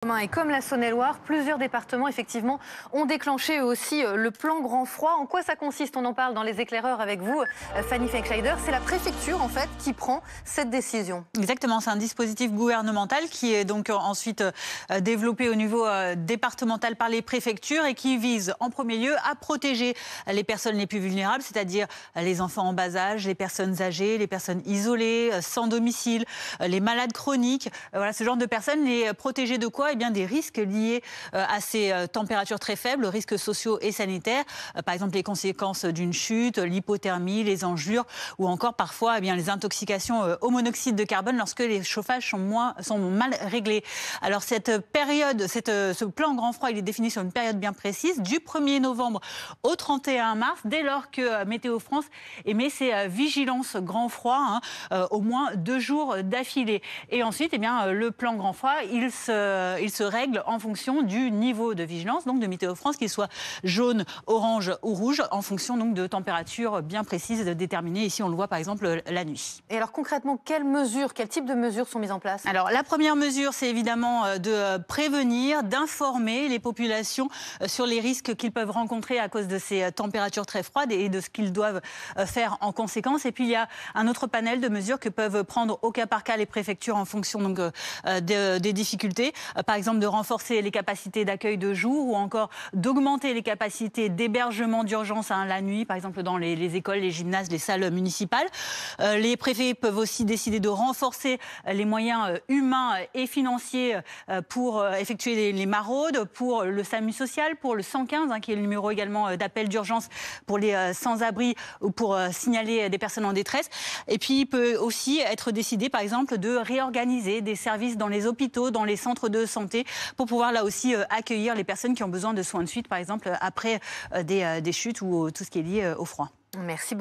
Et comme la Saône-et-Loire, plusieurs départements effectivement ont déclenché eux aussi le plan grand froid. En quoi ça consiste? On en parle dans les éclaireurs avec vous, Fanny Feinkleider. C'est la préfecture en fait qui prend cette décision. Exactement, c'est un dispositif gouvernemental qui est donc ensuite développé au niveau départemental par les préfectures et qui vise en premier lieu à protéger les personnes les plus vulnérables, c'est-à-dire les enfants en bas âge, les personnes âgées, les personnes isolées, sans domicile, les malades chroniques. Voilà, ce genre de personnes, les protéger de quoi? Eh bien, des risques liés à ces températures très faibles, risques sociaux et sanitaires, par exemple les conséquences d'une chute, l'hypothermie, les injures ou encore parfois eh bien, les intoxications au monoxyde de carbone lorsque les chauffages sont mal réglés. Alors cette période, ce plan grand froid, il est défini sur une période bien précise, du 1er novembre au 31 mars, dès lors que Météo France émet ses vigilances grand froid, au moins 2 jours d'affilée. Et ensuite, eh bien, le plan grand froid, il se règle en fonction du niveau de vigilance, donc de Météo France, qu'il soit jaune, orange ou rouge, en fonction donc de températures bien précises déterminées. Ici, on le voit par exemple la nuit. Et alors concrètement, quel type de mesures sont mises en place? Alors la première mesure, c'est évidemment de prévenir, d'informer les populations sur les risques qu'ils peuvent rencontrer à cause de ces températures très froides et de ce qu'ils doivent faire en conséquence. Et puis il y a un autre panel de mesures que peuvent prendre au cas par cas les préfectures en fonction donc, des difficultés. Par exemple, de renforcer les capacités d'accueil de jour ou encore d'augmenter les capacités d'hébergement d'urgence la nuit, par exemple dans les écoles, les gymnases, les salles municipales. Les préfets peuvent aussi décider de renforcer les moyens humains et financiers pour effectuer les maraudes, pour le SAMU social, pour le 115, qui est le numéro également d'appel d'urgence pour les sans-abri ou pour signaler des personnes en détresse. Et puis, il peut aussi être décidé, par exemple, de réorganiser des services dans les hôpitaux, dans les centres de santé, pour pouvoir là aussi accueillir les personnes qui ont besoin de soins de suite, par exemple, après des chutes ou tout ce qui est lié au froid. Merci beaucoup.